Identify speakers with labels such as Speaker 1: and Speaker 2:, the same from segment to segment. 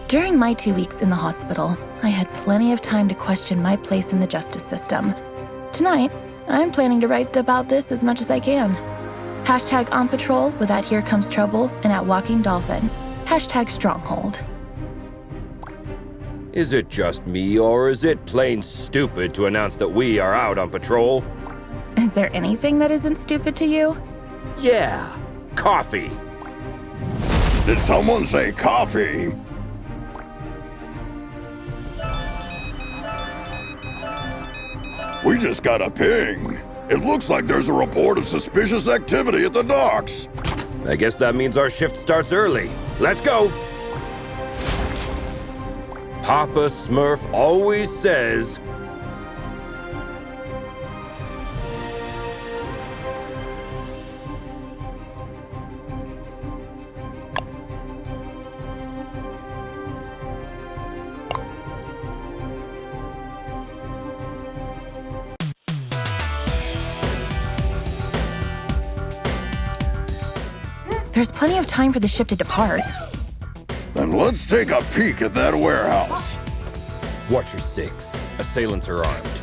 Speaker 1: During my 2 weeks in the hospital, I had plenty of time to question my place in the justice system. Tonight, I'm planning to write about this as much as I can. Hashtag on patrol with at Here Comes Trouble and at Walking Dolphin. Hashtag Stronghold.
Speaker 2: Is it just me, or is it plain stupid to announce that we are out on patrol?
Speaker 1: Is there anything that isn't stupid to you?
Speaker 2: Yeah, coffee.
Speaker 3: Did someone say coffee? We just got a ping. It looks like there's a report of suspicious activity at the docks.
Speaker 2: I guess that means our shift starts early. Let's go! Papa Smurf always says...
Speaker 1: There's plenty of time for the ship to depart.
Speaker 3: Then let's take a peek at that warehouse.
Speaker 2: Watch your six. Assailants are armed.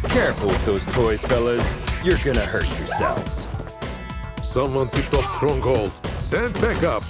Speaker 2: Careful with those toys, fellas. You're gonna hurt yourselves.
Speaker 4: Someone tipped off Stronghold. Send backup.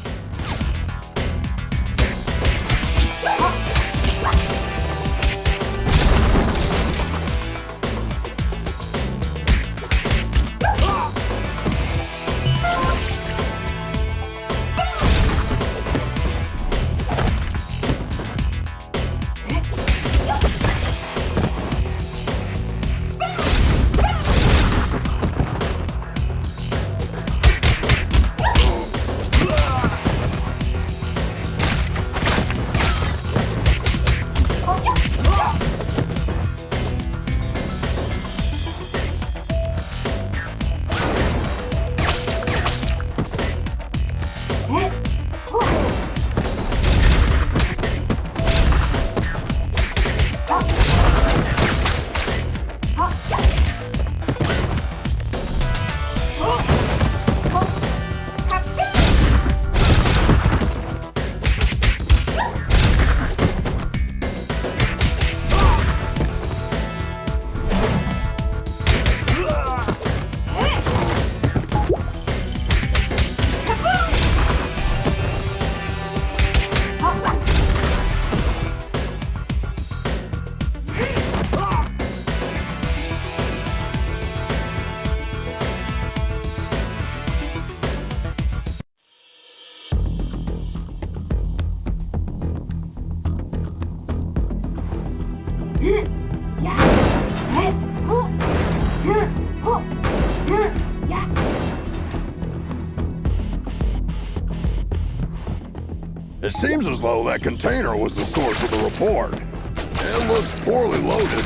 Speaker 3: It seems as though that container was the source of the report. It looks poorly loaded.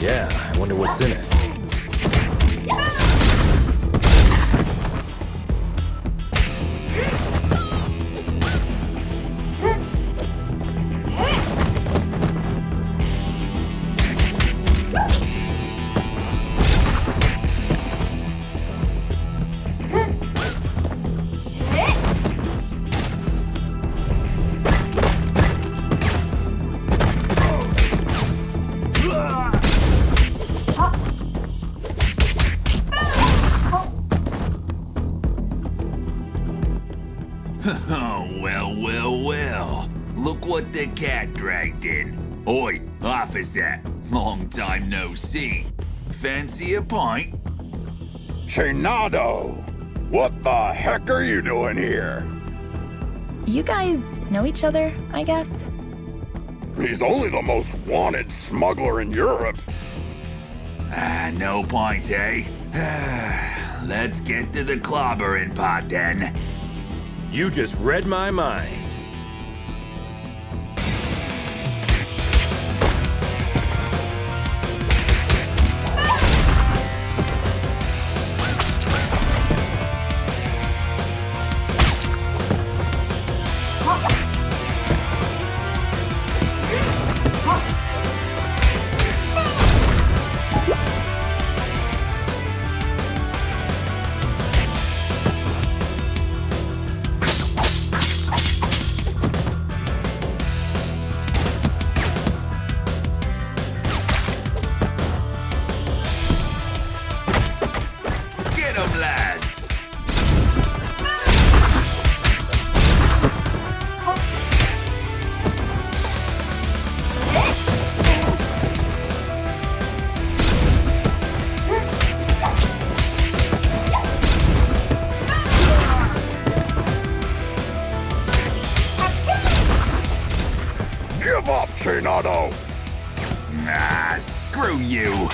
Speaker 2: Yeah, I wonder what's in it.
Speaker 5: Huh? Oh, well. Look what the cat dragged in. Oi, officer. Long time no see. Fancy a pint?
Speaker 3: Chinado! What the heck are you doing here?
Speaker 1: You guys know each other, I guess?
Speaker 3: He's only the most wanted smuggler in Europe.
Speaker 5: No pint, eh? Let's get to the clobbering pot then.
Speaker 2: You just read my mind.
Speaker 5: Get 'em, lads!
Speaker 3: Give up, Chinado!
Speaker 5: Ah, screw you!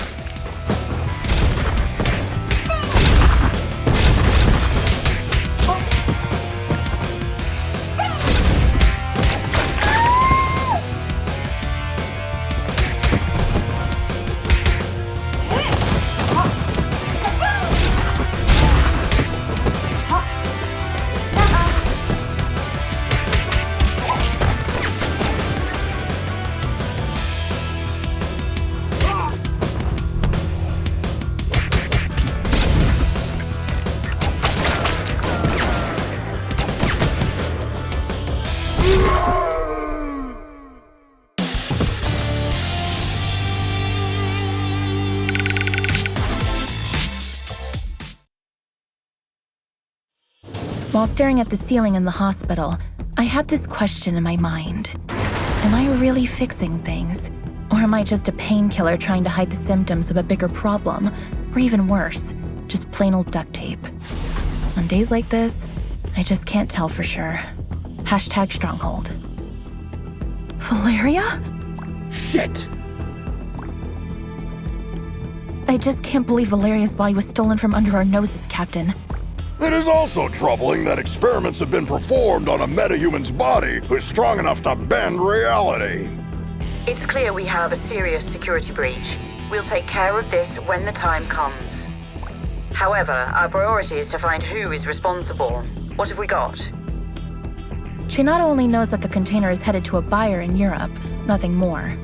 Speaker 1: While staring at the ceiling in the hospital, I had this question in my mind. Am I really fixing things? Or am I just a painkiller trying to hide the symptoms of a bigger problem? Or even worse, just plain old duct tape. On days like this, I just can't tell for sure. Hashtag stronghold. Valeria?
Speaker 2: Shit!
Speaker 1: I just can't believe Valeria's body was stolen from under our noses, Captain.
Speaker 3: It is also troubling that experiments have been performed on a metahuman's body who's strong enough to bend reality.
Speaker 6: It's clear we have a serious security breach. We'll take care of this when the time comes. However, our priority is to find who is responsible. What have we got?
Speaker 1: Chinado only knows that the container is headed to a buyer in Europe, nothing more.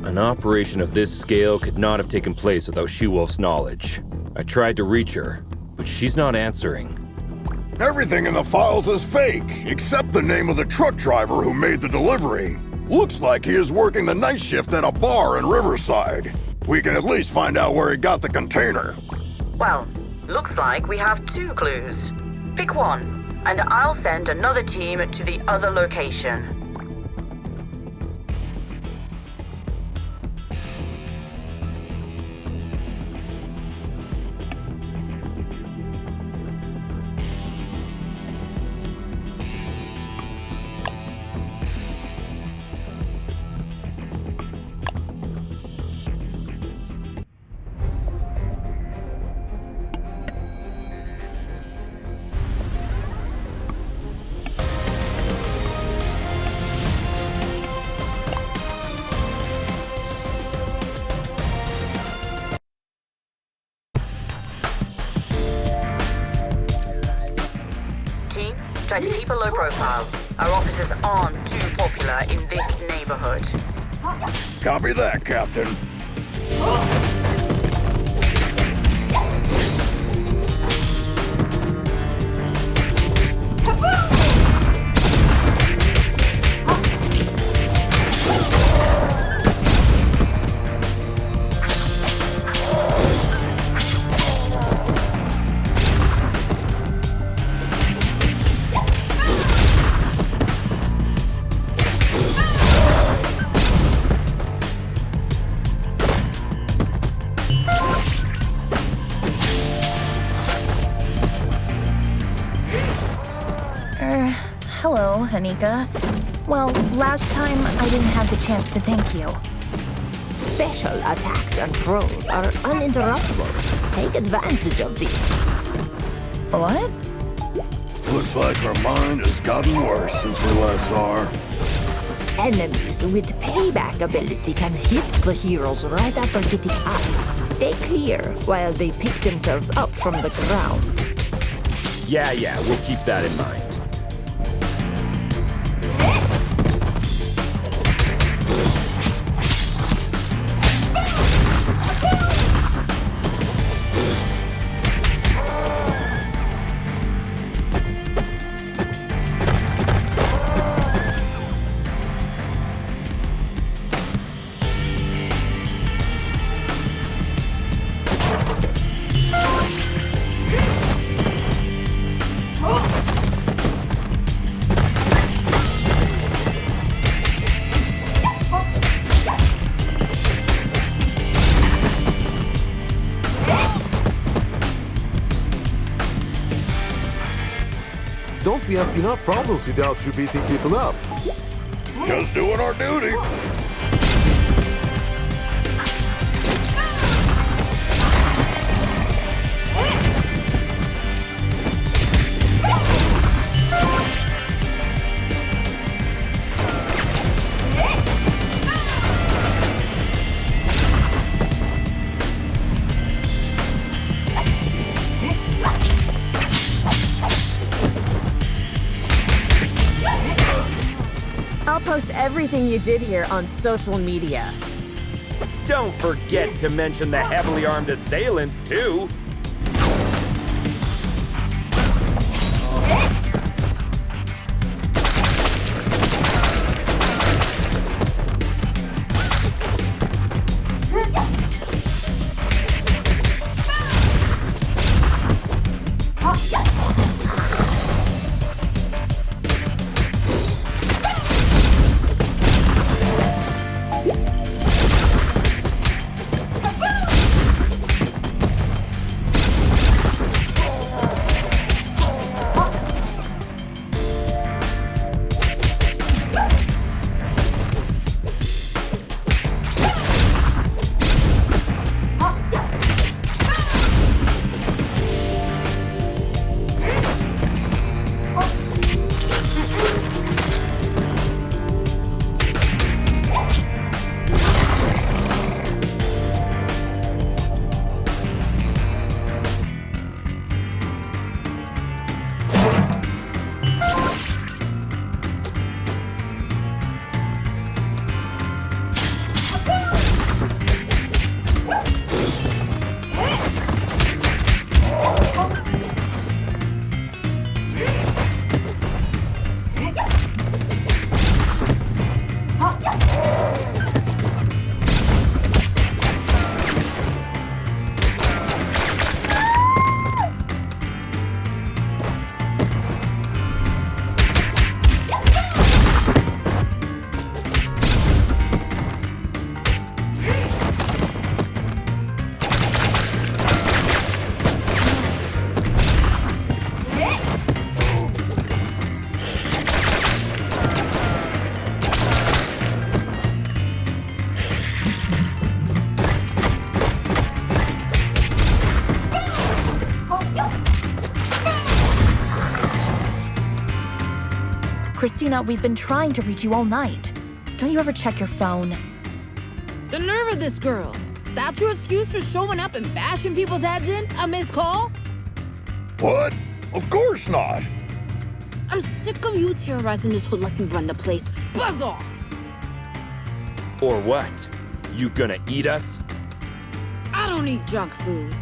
Speaker 2: An operation of this scale could not have taken place without She-Wolf's knowledge. I tried to reach her, but she's not answering.
Speaker 3: Everything in the files is fake, except the name of the truck driver who made the delivery. Looks like he is working the night shift at a bar in Riverside. We can at least find out where he got the container.
Speaker 6: Well, looks like we have 2 clues. Pick one, and I'll send another team to the other location. Try to keep a low profile. Our officers aren't too popular in this neighborhood.
Speaker 3: Copy that, Captain.
Speaker 1: know, Hanika. Well, last time I didn't have the chance to thank you.
Speaker 7: Special attacks and throws are uninterruptible. Take advantage of this.
Speaker 1: What?
Speaker 3: Looks like our mind has gotten worse since we last saw her.
Speaker 7: Enemies with payback ability can hit the heroes right after getting up. Stay clear while they pick themselves up from the ground.
Speaker 2: Yeah, we'll keep that in mind.
Speaker 4: Don't we have enough problems without you beating people up?
Speaker 3: Just doing our duty.
Speaker 8: I'll post everything you did here on social media.
Speaker 2: Don't forget to mention the heavily armed assailants, too.
Speaker 1: Christina, we've been trying to reach you all night. Don't you ever check your phone?
Speaker 9: The nerve of this girl. That's your excuse for showing up and bashing people's heads in? A missed call?
Speaker 3: What? Of course not.
Speaker 9: I'm sick of you terrorizing this hood like you run the place. Buzz off!
Speaker 2: Or what? You gonna eat us?
Speaker 9: I don't eat junk food.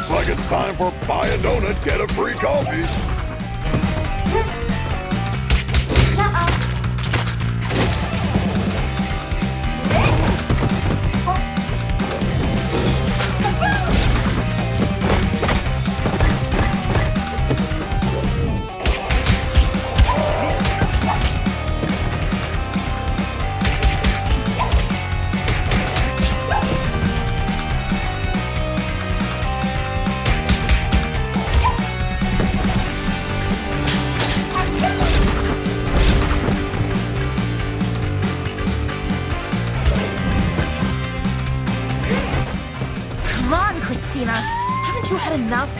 Speaker 3: Looks like it's time for buy a donut, get a free coffee.
Speaker 1: Haven't you had enough?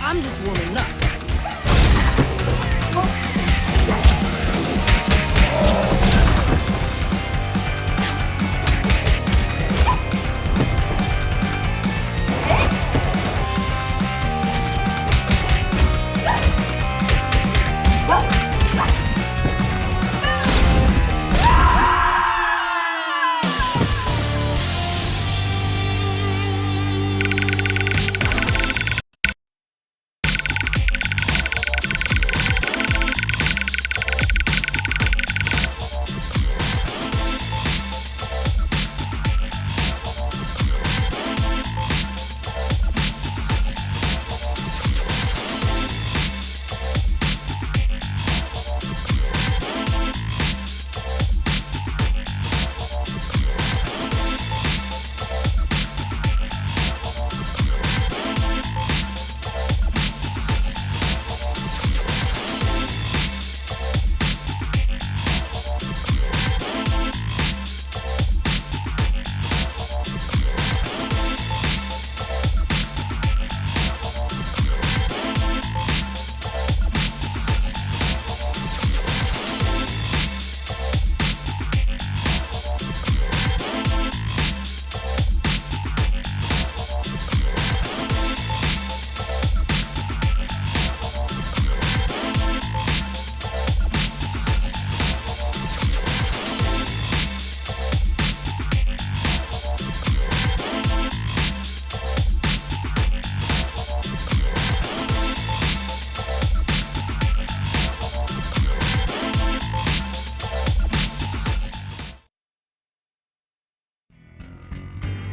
Speaker 9: I'm just warming up.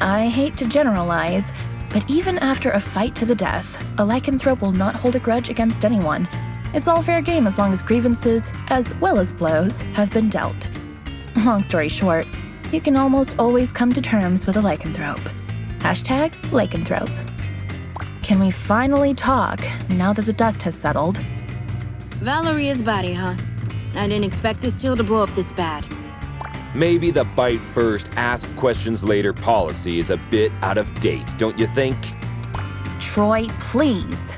Speaker 1: I hate to generalize, but even after a fight to the death, a lycanthrope will not hold a grudge against anyone. It's all fair game as long as grievances, as well as blows, have been dealt. Long story short, you can almost always come to terms with a lycanthrope. Hashtag lycanthrope. Can we finally talk now that the dust has settled?
Speaker 9: Valeria's body, huh? I didn't expect this deal to blow up this bad.
Speaker 2: Maybe the bite first, ask questions later policy is a bit out of date, don't you think?
Speaker 1: Troy, please.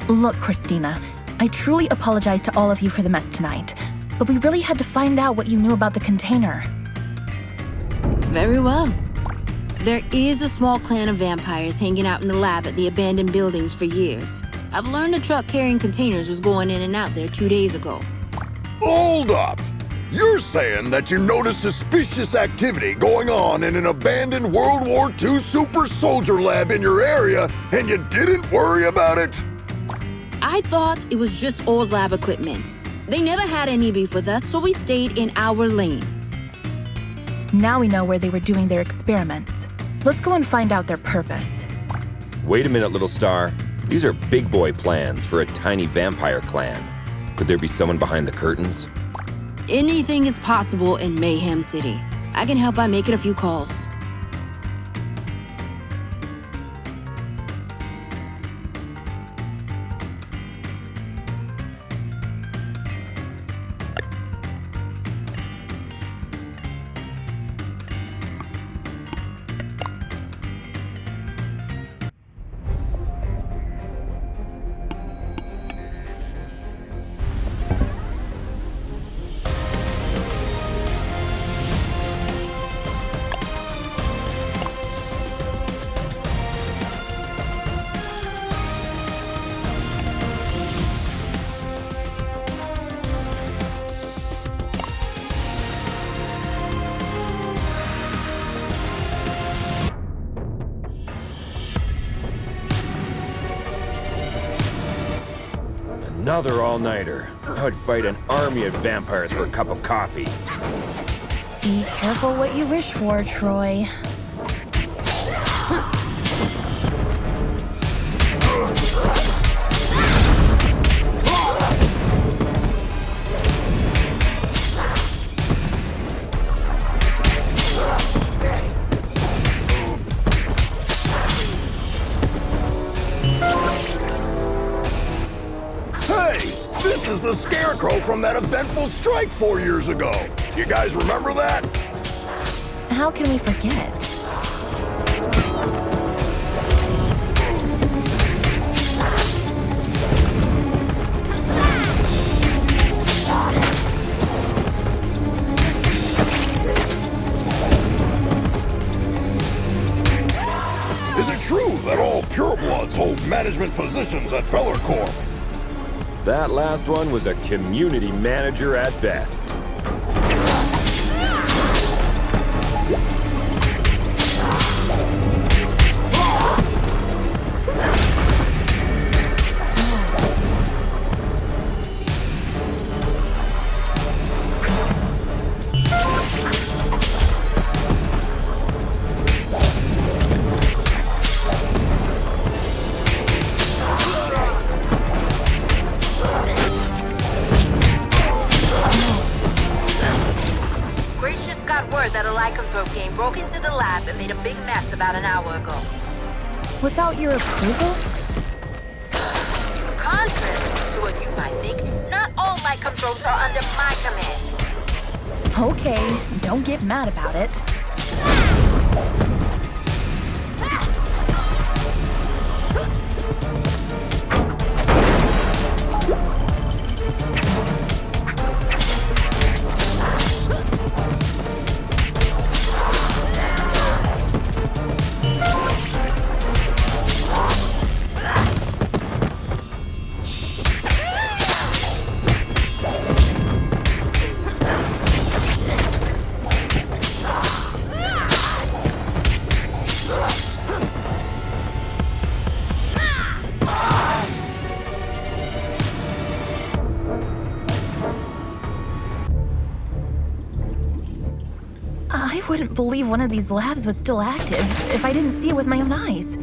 Speaker 1: Look, Christina, I truly apologize to all of you for the mess tonight, but we really had to find out what you knew about the container.
Speaker 9: Very well. There is a small clan of vampires hanging out in the lab at the abandoned buildings for years. I've learned a truck carrying containers was going in and out there 2 days ago.
Speaker 3: Hold up! You're saying that you noticed suspicious activity going on in an abandoned World War II super soldier lab in your area, and you didn't worry about it?
Speaker 9: I thought it was just old lab equipment. They never had any beef with us, so we stayed in our lane.
Speaker 1: Now we know where they were doing their experiments. Let's go and find out their purpose.
Speaker 2: Wait a minute, little star. These are big boy plans for a tiny vampire clan. Could there be someone behind the curtains?
Speaker 9: Anything is possible in Mayhem City. I can help by making a few calls.
Speaker 2: Another all-nighter. I would fight an army of vampires for a cup of coffee.
Speaker 1: Be careful what you wish for, Troy.
Speaker 3: This is the Scarecrow from that eventful strike 4 years ago. You guys remember that?
Speaker 1: How can we forget?
Speaker 3: Is it true that all purebloods hold management positions at Feller Corp?
Speaker 2: That last one was a community manager at best.
Speaker 9: Broke into the lab and made a big mess about an hour ago.
Speaker 1: Without your approval?
Speaker 9: Contrary to what you might think, not all light controls are under my command.
Speaker 1: Okay, don't get mad about it. I wouldn't believe one of these labs was still active if I didn't see it with my own eyes.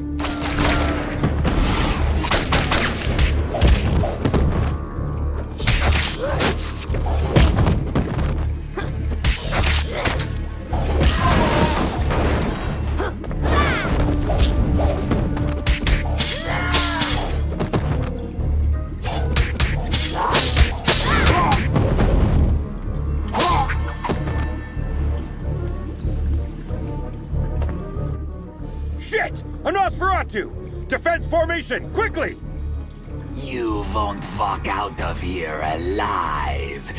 Speaker 2: Defense formation, quickly!
Speaker 5: You won't walk out of here alive.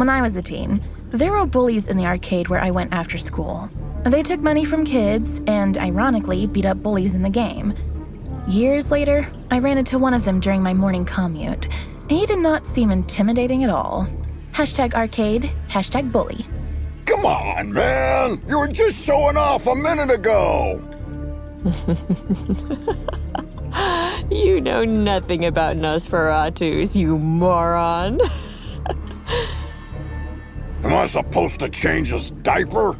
Speaker 1: When I was a teen, there were bullies in the arcade where I went after school. They took money from kids and, ironically, beat up bullies in the game. Years later, I ran into one of them during my morning commute. He did not seem intimidating at all. #arcade, #bully.
Speaker 3: Come on, man! You were just showing off a minute ago!
Speaker 10: You know nothing about Nosferatus, you moron.
Speaker 3: Am I supposed to change his diaper?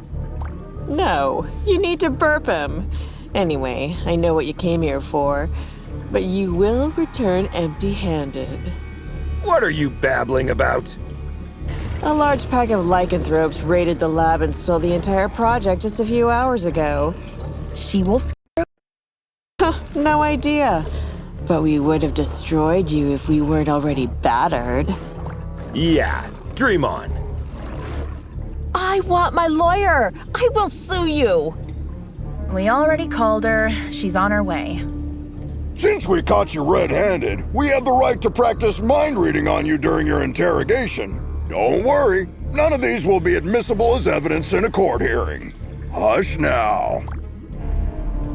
Speaker 10: No, you need to burp him. Anyway, I know what you came here for, but you will return empty-handed.
Speaker 2: What are you babbling about?
Speaker 10: A large pack of lycanthropes raided the lab and stole the entire project just a few hours ago.
Speaker 1: She-wolf?
Speaker 10: No idea. But we would have destroyed you if we weren't already battered.
Speaker 2: Yeah, dream on.
Speaker 8: I want my lawyer! I will sue you!
Speaker 1: We already called her. She's on her way.
Speaker 3: Since we caught you red-handed, we have the right to practice mind reading on you during your interrogation. Don't worry, none of these will be admissible as evidence in a court hearing. Hush now.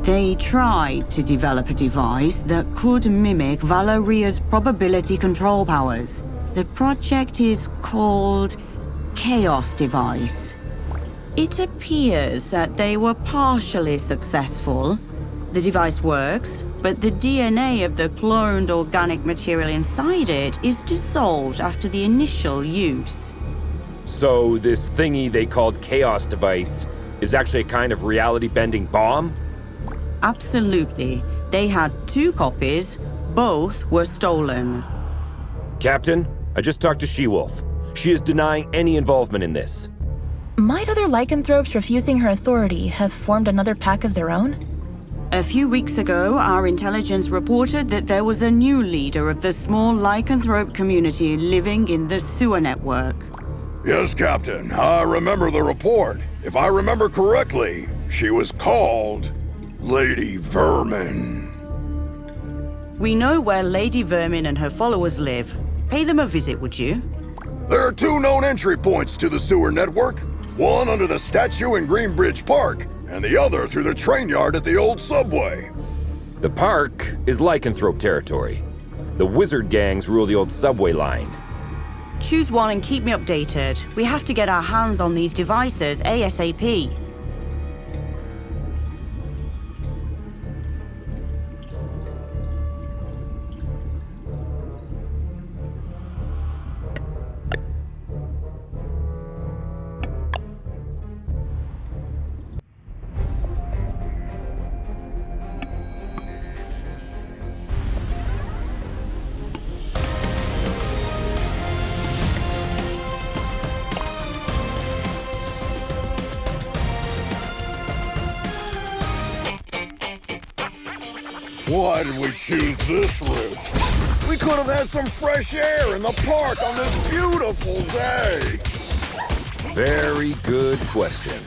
Speaker 11: They tried to develop a device that could mimic Valoria's probability control powers. The project is called Chaos Device. It appears that they were partially successful. The device works, but the DNA of the cloned organic material inside it is dissolved after the initial use.
Speaker 2: So this thingy they called Chaos Device is actually a kind of reality-bending bomb?
Speaker 11: Absolutely. They had 2 copies. Both were stolen.
Speaker 2: Captain, I just talked to She-Wolf. She is denying any involvement in this.
Speaker 1: Might other lycanthropes refusing her authority have formed another pack of their own?
Speaker 11: A few weeks ago, our intelligence reported that there was a new leader of the small lycanthrope community living in the sewer network.
Speaker 3: Yes, Captain, I remember the report. If I remember correctly, she was called Lady Vermin.
Speaker 11: We know where Lady Vermin and her followers live. Pay them a visit, would you?
Speaker 3: There are 2 known entry points to the sewer network. One under the statue in Greenbridge Park, and the other through the train yard at the old subway.
Speaker 2: The park is lycanthrope territory. The wizard gangs rule the old subway line.
Speaker 11: Choose one and keep me updated. We have to get our hands on these devices ASAP.
Speaker 3: Why did we choose this route? We could have had some fresh air in the park on this beautiful day.
Speaker 2: Very good question.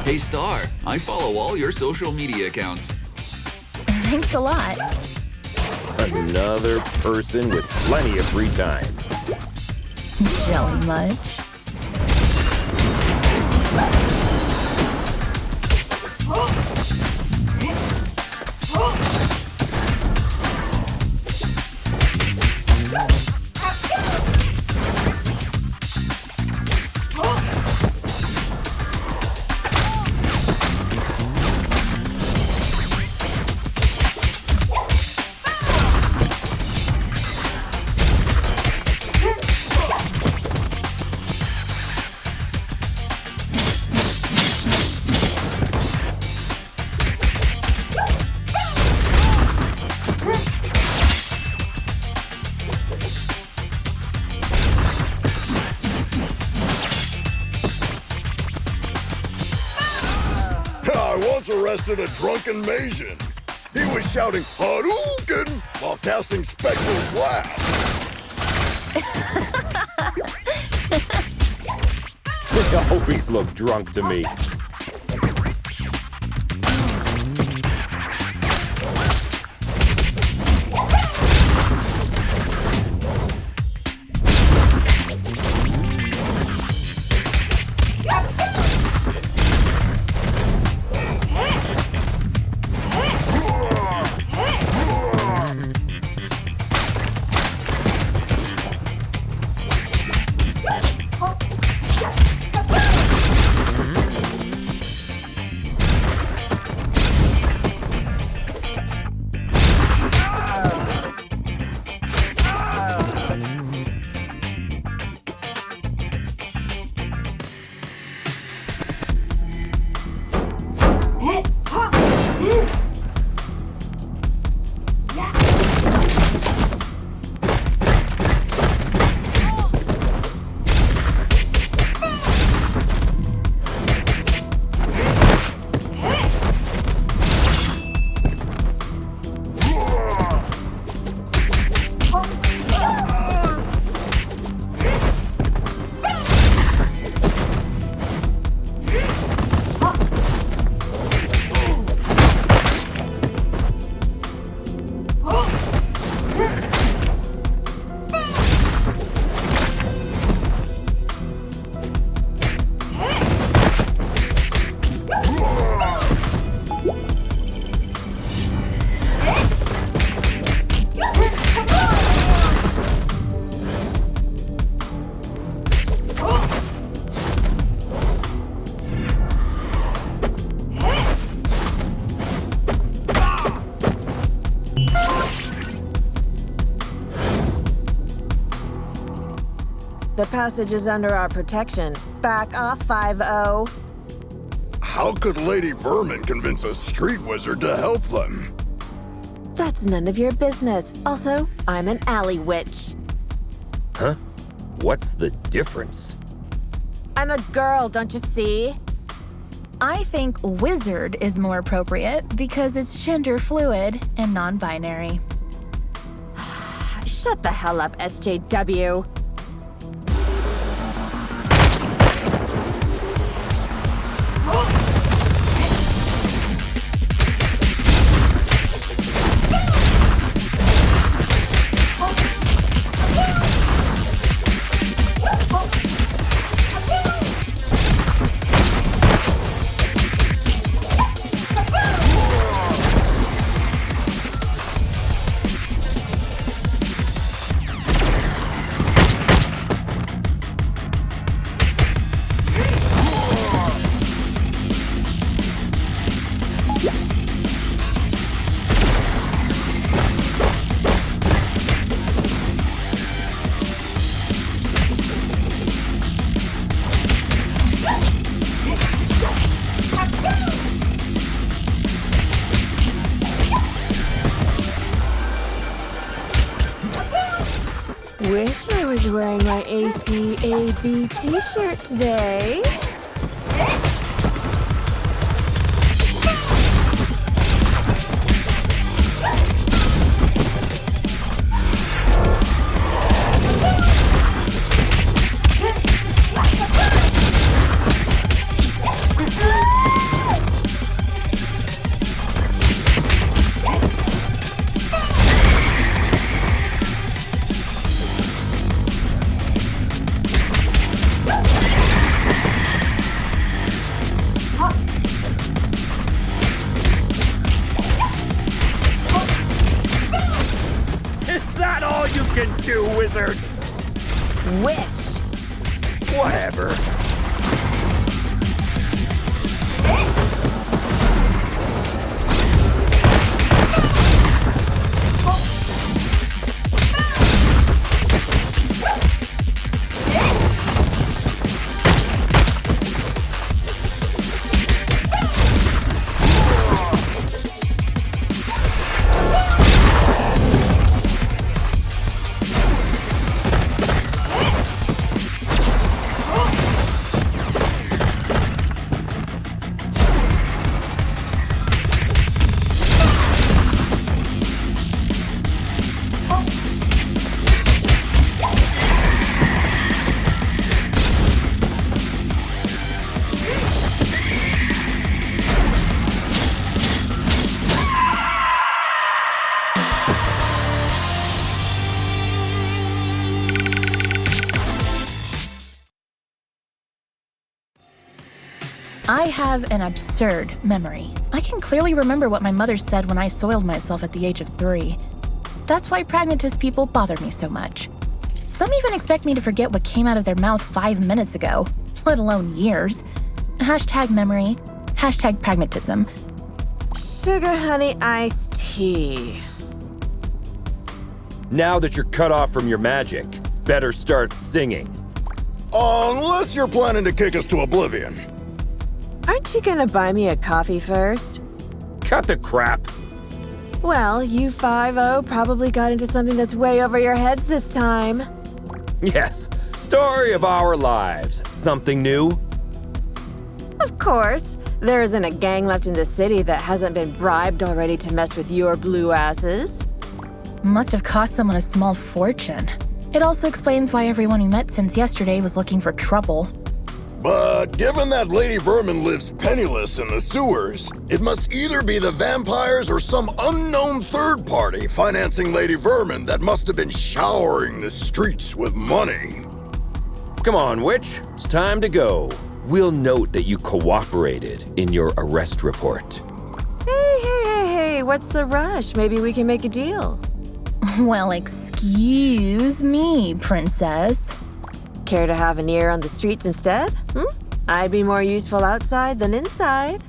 Speaker 5: Hey, Star, I follow all your social media accounts.
Speaker 1: Thanks a lot.
Speaker 2: Another person with plenty of free time.
Speaker 1: Jelly much?
Speaker 3: I once arrested a drunken Maysian. He was shouting Hadouken while casting spectral glass.
Speaker 2: They always look drunk to me.
Speaker 8: The passage is under our protection. Back off, 5-0.
Speaker 3: How could Lady Vermin convince a street wizard to help them?
Speaker 8: That's none of your business. Also, I'm an alley witch.
Speaker 2: Huh? What's the difference?
Speaker 8: I'm a girl, don't you see?
Speaker 1: I think wizard is more appropriate because it's gender fluid and non-binary.
Speaker 8: Shut the hell up, SJW. Wish I was wearing my ACAB t-shirt today.
Speaker 2: Whatever.
Speaker 1: I have an absurd memory. I can clearly remember what my mother said when I soiled myself at the age of 3. That's why pragmatist people bother me so much. Some even expect me to forget what came out of their mouth 5 minutes ago, let alone years. Hashtag memory, hashtag pragmatism.
Speaker 8: Sugar honey iced tea.
Speaker 2: Now that you're cut off from your magic, better start singing.
Speaker 3: Unless you're planning to kick us to oblivion.
Speaker 8: Aren't you gonna buy me a coffee first?
Speaker 2: Cut the crap.
Speaker 8: Well, you 5-0 probably got into something that's way over your heads this time.
Speaker 2: Yes, story of our lives. Something new?
Speaker 8: Of course. There isn't a gang left in the city that hasn't been bribed already to mess with your blue asses.
Speaker 1: Must have cost someone a small fortune. It also explains why everyone we met since yesterday was looking for trouble.
Speaker 3: But given that Lady Vermin lives penniless in the sewers, it must either be the vampires or some unknown third party financing Lady Vermin that must have been showering the streets with money.
Speaker 2: Come on, witch. It's time to go. We'll note that you cooperated in your arrest report.
Speaker 8: Hey, what's the rush? Maybe we can make a deal.
Speaker 1: Well, excuse me, princess.
Speaker 8: Care to have an ear on the streets instead? I'd be more useful outside than inside.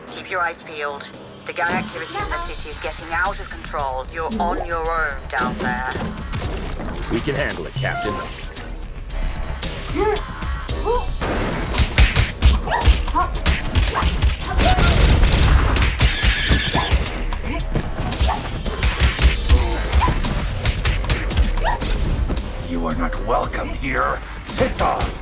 Speaker 6: Keep your eyes peeled. The gang activity in the city is getting out of control. You're on your own down there.
Speaker 2: We can handle it, Captain.
Speaker 12: You are not welcome here. Piss off!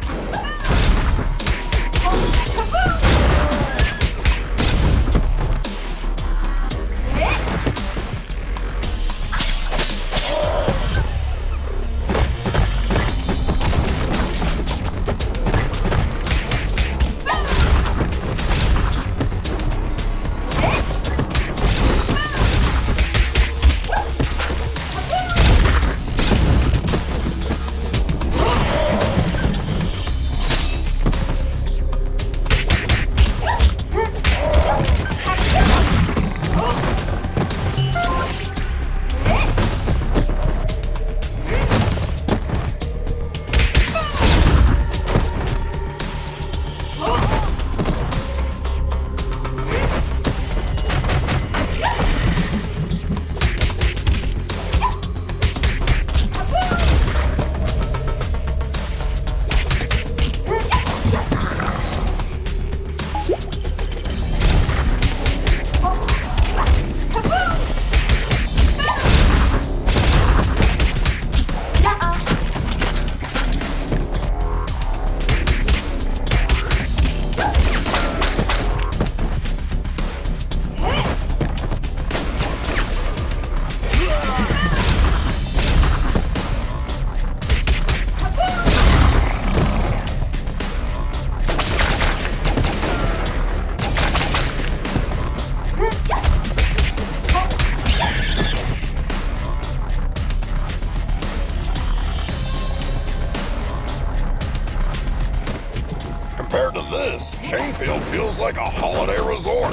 Speaker 3: Chainfield feels like a holiday resort.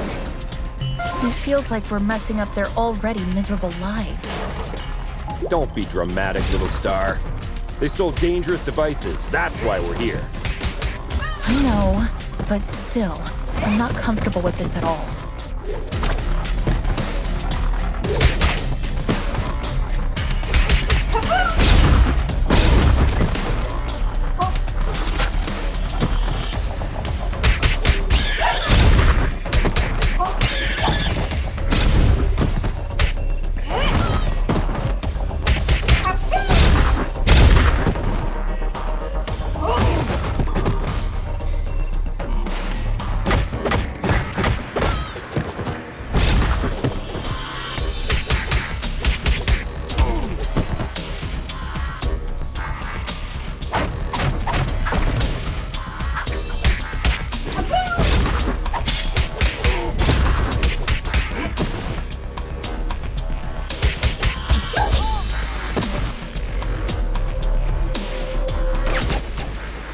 Speaker 1: It feels like we're messing up their already miserable lives.
Speaker 2: Don't be dramatic, little star. They stole dangerous devices. That's why we're here.
Speaker 1: I know, but still, I'm not comfortable with this at all.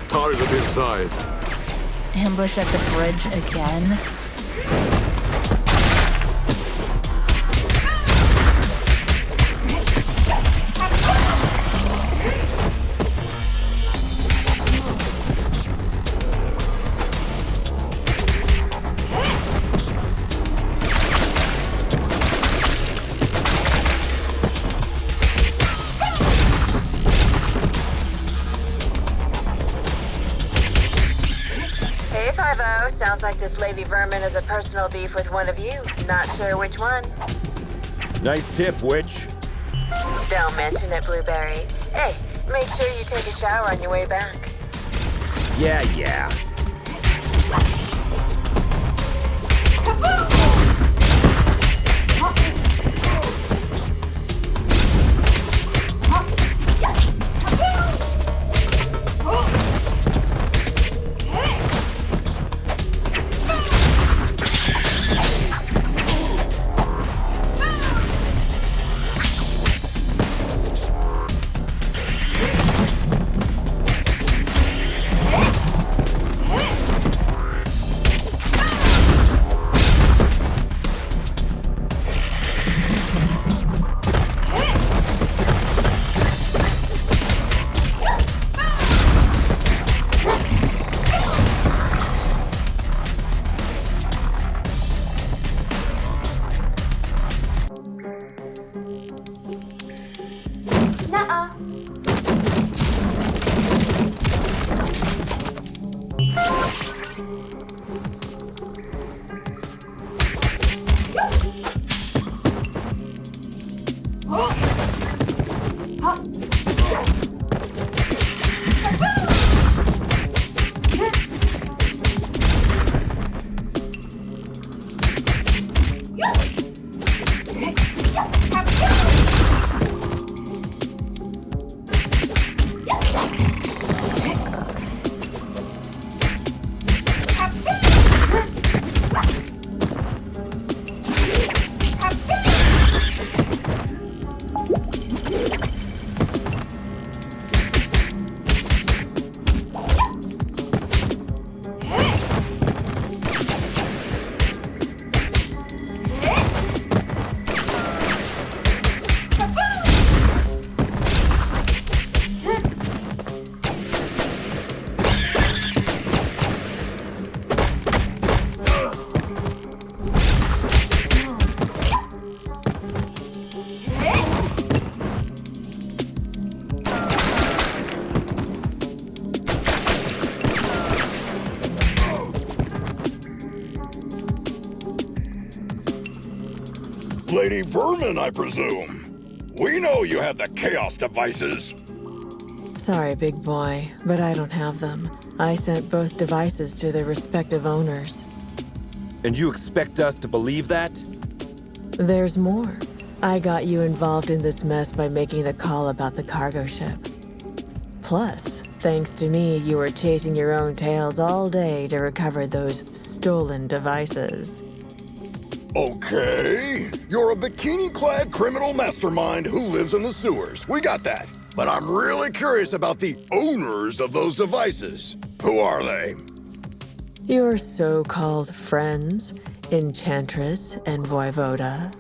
Speaker 4: Target inside.
Speaker 1: Ambush at the bridge again?
Speaker 8: Sounds like this Lady Vermin has a personal beef with one of you. Not sure which one.
Speaker 2: Nice tip, witch.
Speaker 8: Don't mention it, Blueberry. Hey, make sure you take a shower on your way back.
Speaker 2: Yeah.
Speaker 3: Lady Vermin, I presume. We know you have the Chaos devices.
Speaker 8: Sorry, big boy, but I don't have them. I sent both devices to their respective owners.
Speaker 2: And you expect us to believe that?
Speaker 8: There's more. I got you involved in this mess by making the call about the cargo ship. Plus, thanks to me, you were chasing your own tails all day to recover those stolen devices.
Speaker 3: Okay. You're a bikini-clad criminal mastermind who lives in the sewers. We got that. But I'm really curious about the owners of those devices. Who are they?
Speaker 8: Your so-called friends, Enchantress and Voivoda.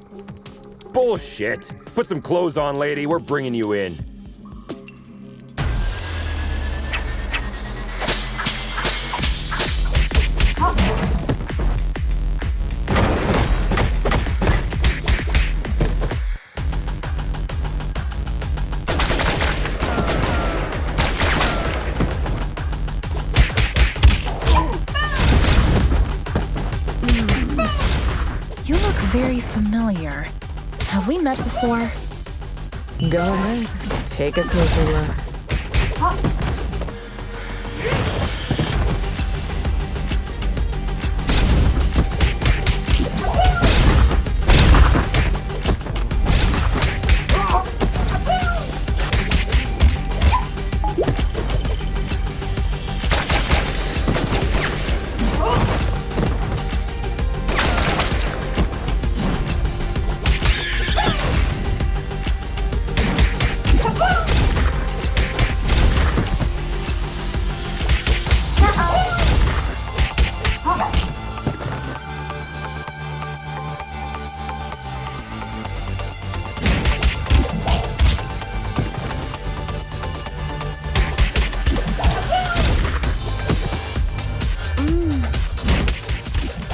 Speaker 2: Bullshit! Put some clothes on, lady. We're bringing you in.
Speaker 1: You look very familiar. Have we met before?
Speaker 8: Go ahead, take a closer look.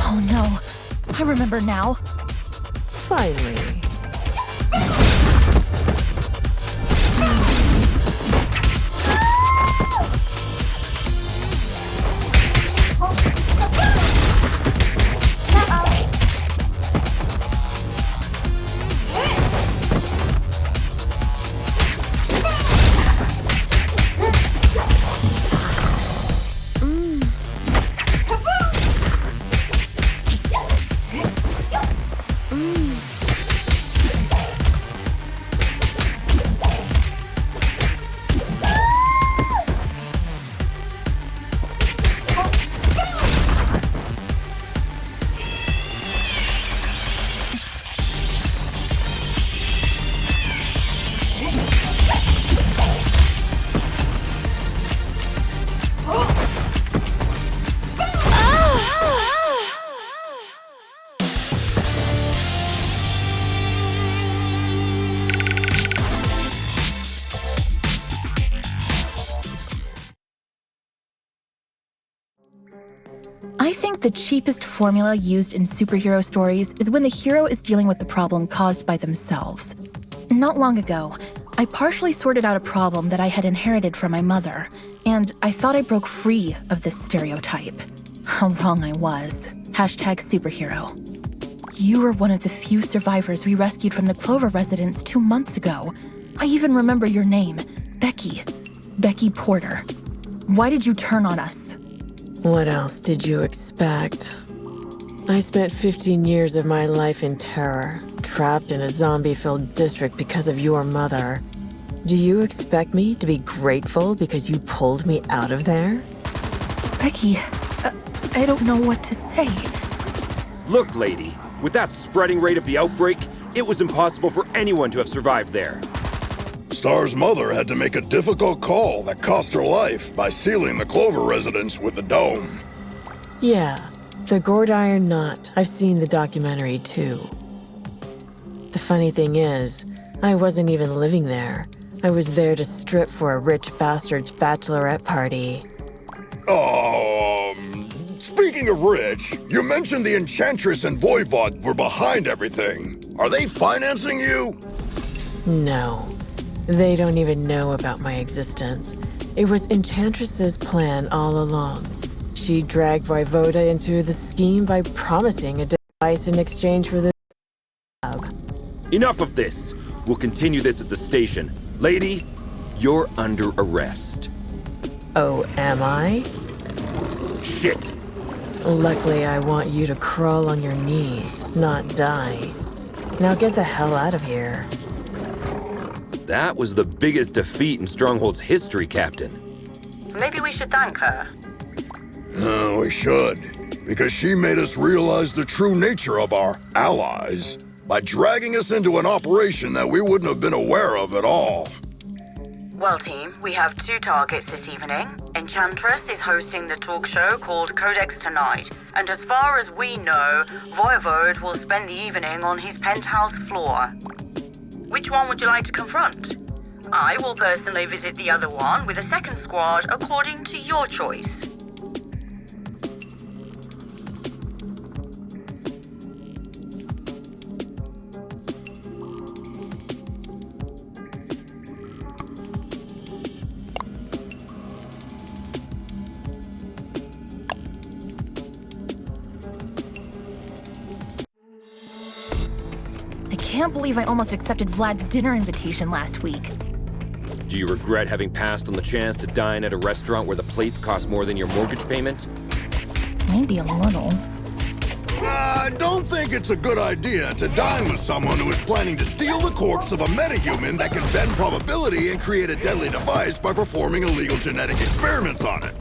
Speaker 1: Oh no, I remember now.
Speaker 8: Finally.
Speaker 1: I think the cheapest formula used in superhero stories is when the hero is dealing with the problem caused by themselves. Not long ago, I partially sorted out a problem that I had inherited from my mother, and I thought I broke free of this stereotype. How wrong I was. #superhero. You were one of the few survivors we rescued from the Clover residence 2 months ago. I even remember your name, Becky. Becky Porter. Why did you turn on us?
Speaker 8: What else did you expect? I spent 15 years of my life in terror, trapped in a zombie-filled district because of your mother. Do you expect me to be grateful because you pulled me out of there?
Speaker 1: Becky, I don't know what to say.
Speaker 2: Look, lady, with that spreading rate of the outbreak, it was impossible for anyone to have survived there.
Speaker 3: Star's mother had to make a difficult call that cost her life by sealing the Clover residence with a dome.
Speaker 8: Yeah, the Gordiron Knot. I've seen the documentary too. The funny thing is, I wasn't even living there. I was there to strip for a rich bastard's bachelorette party.
Speaker 3: Speaking of rich, you mentioned the Enchantress and Voivod were behind everything. Are they financing you?
Speaker 8: No. They don't even know about my existence. It was Enchantress's plan all along. She dragged Voivoda into the scheme by promising a device in exchange for the job.
Speaker 2: Enough of this. We'll continue this at the station. Lady, you're under arrest.
Speaker 8: Oh, am I?
Speaker 2: Shit.
Speaker 8: Luckily, I want you to crawl on your knees, not die. Now get the hell out of here.
Speaker 2: That was the biggest defeat in Stronghold's history, Captain.
Speaker 6: Maybe we should thank her.
Speaker 3: We should, because she made us realize the true nature of our allies by dragging us into an operation that we wouldn't have been aware of at all.
Speaker 6: Well, team, we have 2 targets this evening. Enchantress is hosting the talk show called Codex tonight, and as far as we know, Voivode will spend the evening on his penthouse floor. Which one would you like to confront? I will personally visit the other one with a second squad according to your choice.
Speaker 1: I can't believe I almost accepted Vlad's dinner invitation last week.
Speaker 2: Do you regret having passed on the chance to dine at a restaurant where the plates cost more than your mortgage payment?
Speaker 1: Maybe a little.
Speaker 3: I don't think it's a good idea to dine with someone who is planning to steal the corpse of a metahuman that can bend probability and create a deadly device by performing illegal genetic experiments on it.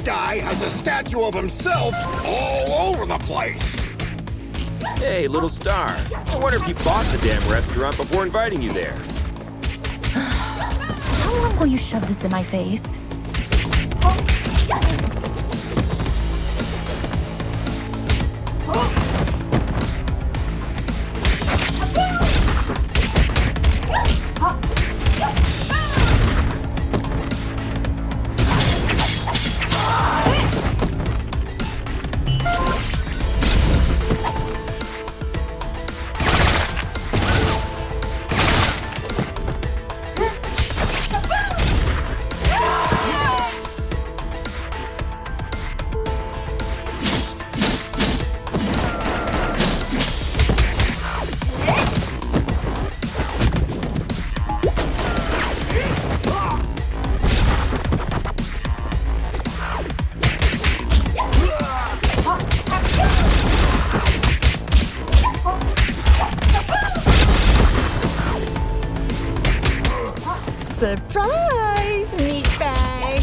Speaker 3: Guy has a statue of himself all over the place.
Speaker 2: Hey, little star. I wonder if you bought the damn restaurant before inviting you there.
Speaker 1: How long will you shove this in my face?
Speaker 10: Surprise, meatbag!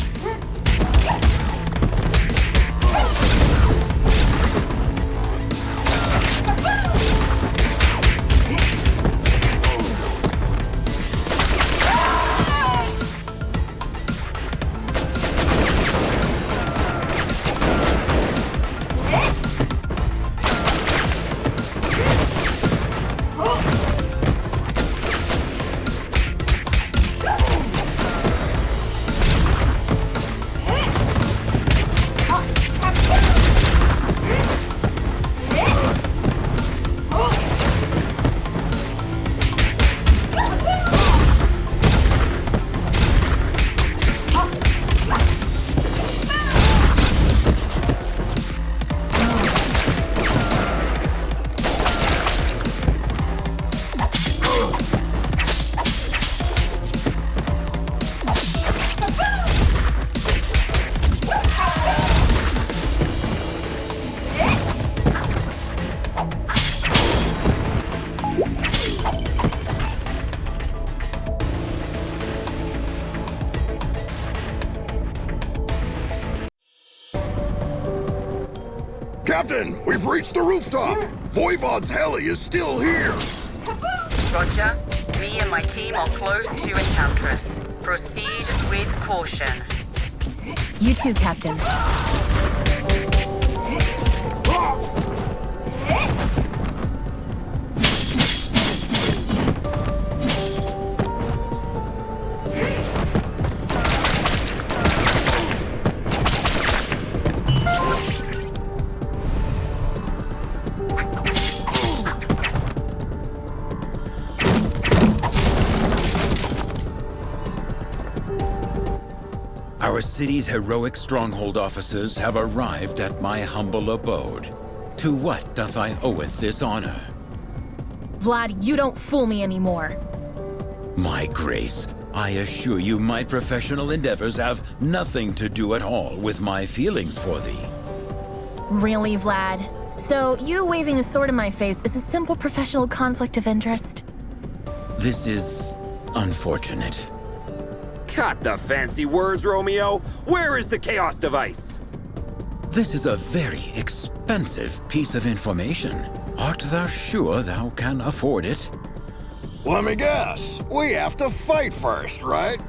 Speaker 3: Captain, we've reached the rooftop. Voivod's heli is still here.
Speaker 6: Roger. Me and my team are close to Enchantress. Proceed with caution.
Speaker 1: You too, Captain.
Speaker 13: Our city's heroic stronghold officers have arrived at my humble abode. To what doth I oweth this honor?
Speaker 1: Vlad, you don't fool me anymore.
Speaker 13: My grace, I assure you my professional endeavors have nothing to do at all with my feelings for thee.
Speaker 1: Really, Vlad? So you waving a sword in my face is a simple professional conflict of interest?
Speaker 13: This is unfortunate.
Speaker 2: Cut the fancy words, Romeo. Where is the Chaos device?
Speaker 13: This is a very expensive piece of information. Art thou sure thou can afford it?
Speaker 3: Let me guess. We have to fight first, right?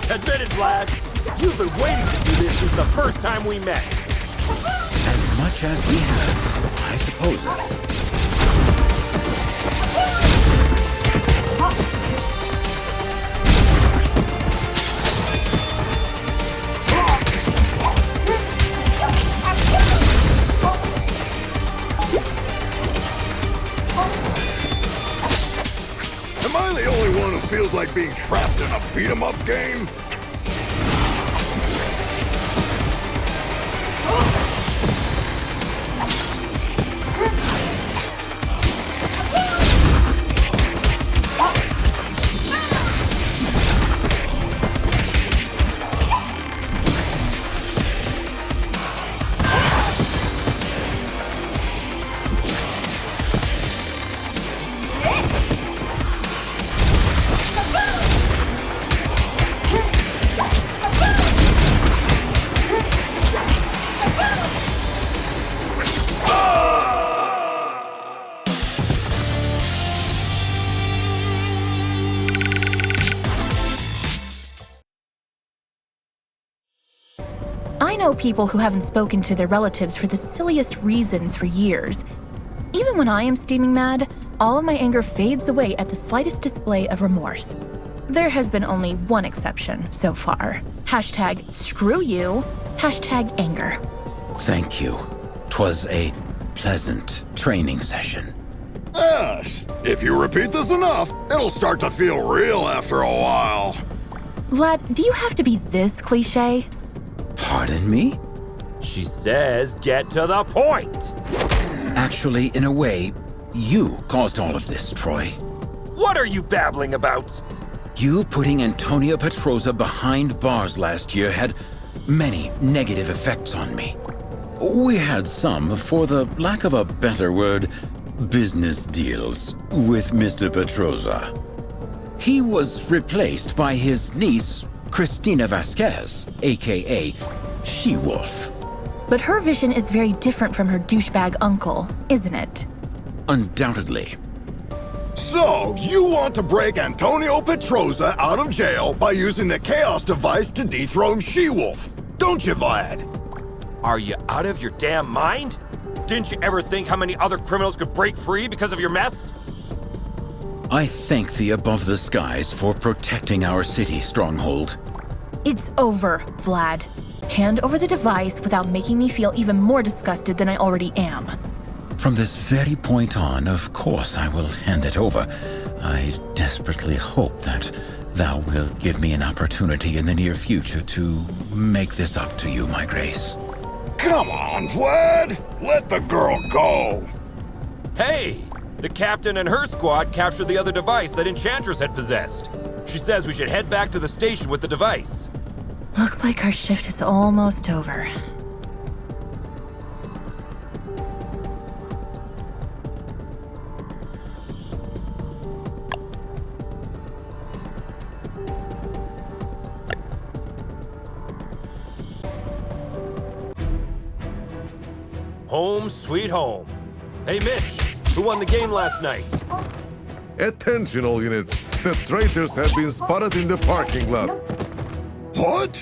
Speaker 2: Admit it, Vlad. You've been waiting to do this since the first time we met.
Speaker 13: As much as he has, I suppose.
Speaker 3: Am I the only one who feels like being trapped in a beat-em-up game?
Speaker 1: I know people who haven't spoken to their relatives for the silliest reasons for years. Even when I am steaming mad, all of my anger fades away at the slightest display of remorse. There has been only one exception so far. Hashtag screw you, hashtag anger.
Speaker 13: Thank you. 'Twas a pleasant training session.
Speaker 3: Yes. If you repeat this enough, it'll start to feel real after a while.
Speaker 1: Vlad, do you have to be this cliche?
Speaker 13: Pardon me?
Speaker 2: She says get to the point.
Speaker 13: Actually, in a way, you caused all of this, Troy.
Speaker 2: What are you babbling about?
Speaker 13: You putting Antonia Petroza behind bars last year had many negative effects on me. We had some, for the lack of a better word, business deals with Mr. Petroza. He was replaced by his niece, Cristina Vasquez, aka She-Wolf.
Speaker 1: But her vision is very different from her douchebag uncle, isn't it?
Speaker 13: Undoubtedly.
Speaker 3: So, you want to break Antonio Petroza out of jail by using the Chaos device to dethrone She-Wolf, don't you, Vlad?
Speaker 2: Are you out of your damn mind? Didn't you ever think how many other criminals could break free because of your mess?
Speaker 13: I thank the above the skies for protecting our city, Stronghold.
Speaker 1: It's over, Vlad. Hand over the device without making me feel even more disgusted than I already am.
Speaker 13: From this very point on, of course I will hand it over. I desperately hope that thou wilt give me an opportunity in the near future to make this up to you, my grace.
Speaker 3: Come on, Vlad! Let the girl go!
Speaker 2: Hey! The captain and her squad captured the other device that Enchantress had possessed. She says we should head back to the station with the device.
Speaker 1: Looks like our shift is almost over.
Speaker 2: Home sweet home. Hey, Mitch, who won the game last night?
Speaker 4: Attention, all units. The traitors have been spotted in the parking lot.
Speaker 3: What?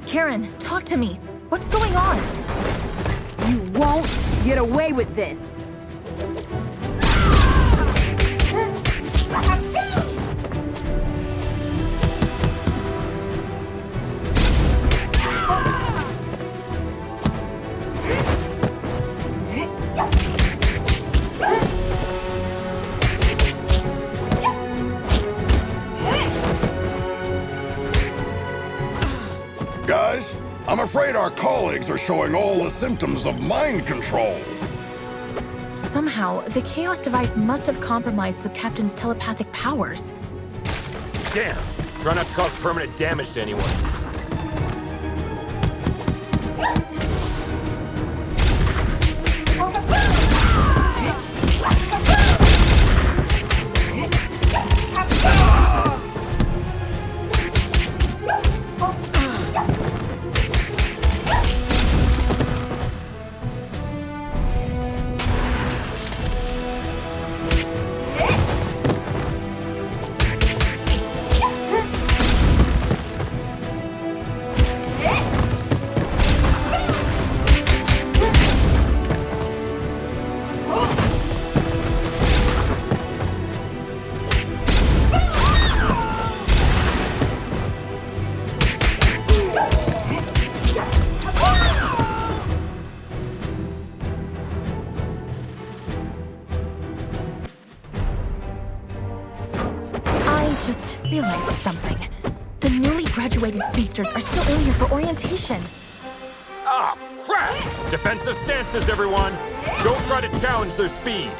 Speaker 1: Karen, talk to me. What's going on?
Speaker 14: You won't get away with this.
Speaker 3: Guys, I'm afraid our colleagues are showing all the symptoms of mind control.
Speaker 1: Somehow, the Chaos device must have compromised the captain's telepathic powers.
Speaker 2: Damn! Try not to cause permanent damage to anyone.
Speaker 1: Just realized something. The newly graduated speedsters are still in here for orientation.
Speaker 2: Ah, crap! Defensive stances, everyone! Don't try to challenge their speed.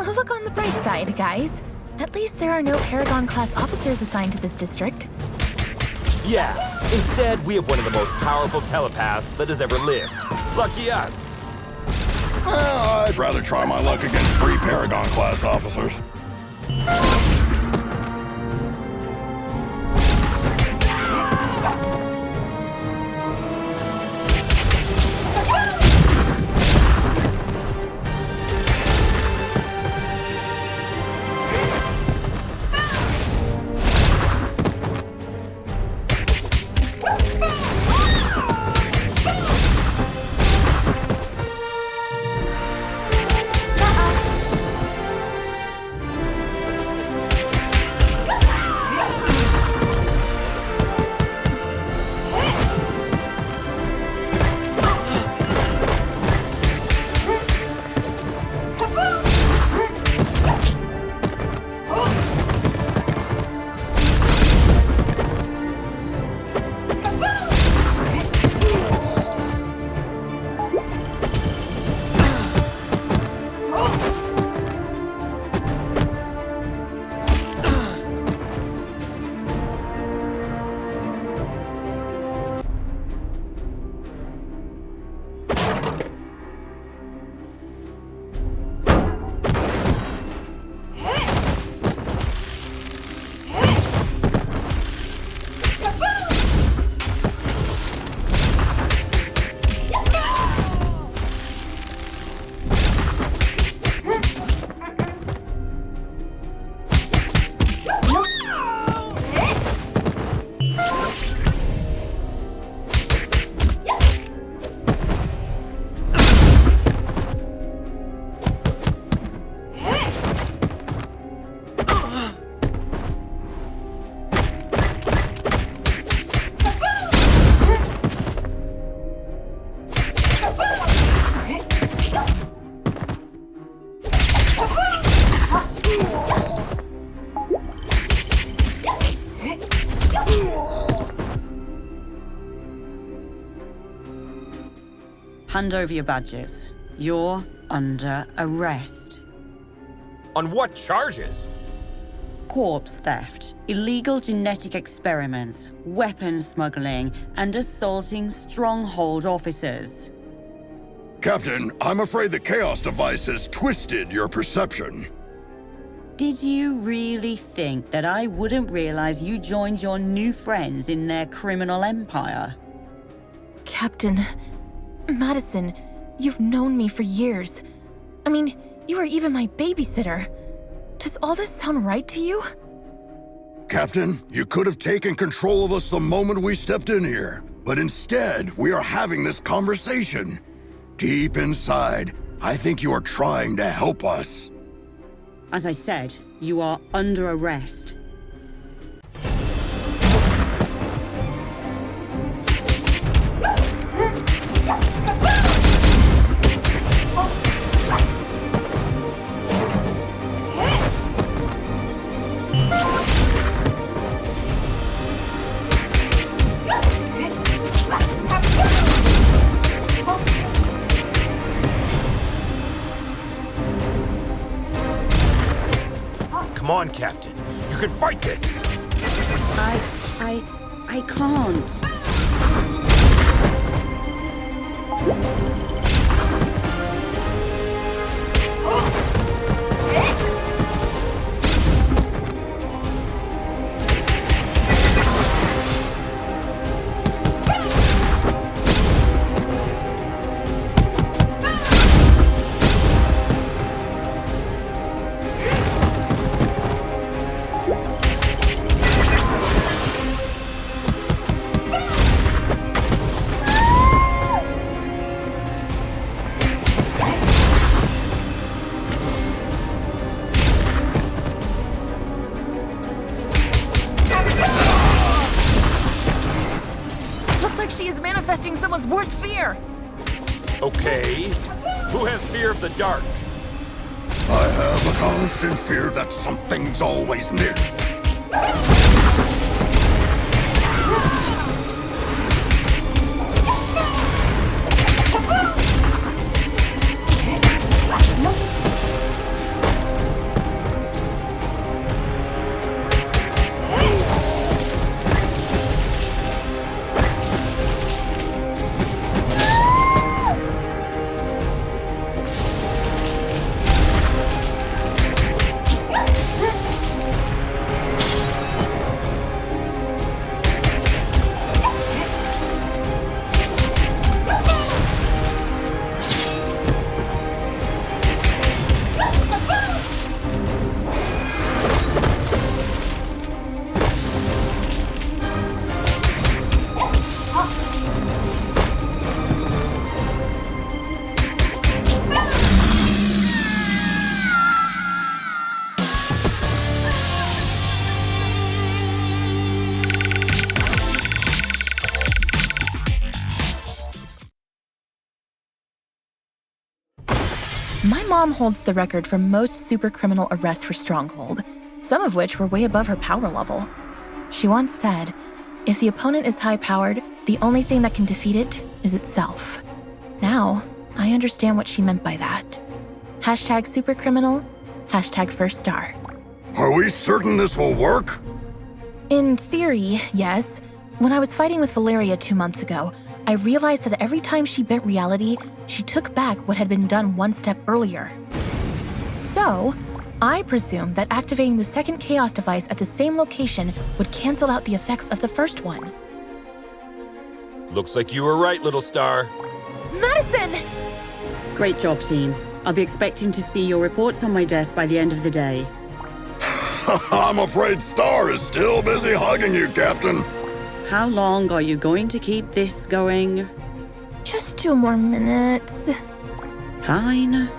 Speaker 1: Look on the bright side, guys. At least there are no Paragon-class officers assigned to this district.
Speaker 2: Yeah, instead we have one of the most powerful telepaths that has ever lived. Lucky us.
Speaker 3: I'd rather try my luck against 3 Paragon-class officers.
Speaker 11: Hand over your badges. You're under arrest.
Speaker 2: On what charges?
Speaker 11: Corpse theft, illegal genetic experiments, weapons smuggling, and assaulting Stronghold officers.
Speaker 3: Captain, I'm afraid the Chaos device has twisted your perception.
Speaker 11: Did you really think that I wouldn't realize you joined your new friends in their criminal empire?
Speaker 1: Captain, Madison, you've known me for years. I mean, you were even my babysitter. Does all this sound right to you?
Speaker 3: Captain, you could have taken control of us the moment we stepped in here. But instead, we are having this conversation. Deep inside, I think you are trying to help us.
Speaker 11: As I said, you are under arrest.
Speaker 2: Come on, Captain. You can fight this!
Speaker 11: I can't.
Speaker 1: Someone's worst fear!
Speaker 2: Okay. Who has fear of the dark?
Speaker 3: I have a constant fear that something's always near.
Speaker 1: My mom holds the record for most supercriminal arrests for Stronghold, some of which were way above her power level. She once said, if the opponent is high-powered, the only thing that can defeat it is itself. Now, I understand what she meant by that. Hashtag supercriminal, hashtag first star.
Speaker 3: Are we certain this will work?
Speaker 1: In theory, yes. When I was fighting with Valeria 2 months ago, I realized that every time she bent reality, she took back what had been done one step earlier. So, I presume that activating the second Chaos device at the same location would cancel out the effects of the first one.
Speaker 2: Looks like you were right, little star.
Speaker 1: Madison!
Speaker 15: Great job, team. I'll be expecting to see your reports on my desk by the end of the day.
Speaker 3: I'm afraid Star is still busy hugging you, Captain.
Speaker 15: How long are you going to keep this going?
Speaker 1: Just 2 more minutes.
Speaker 15: Fine.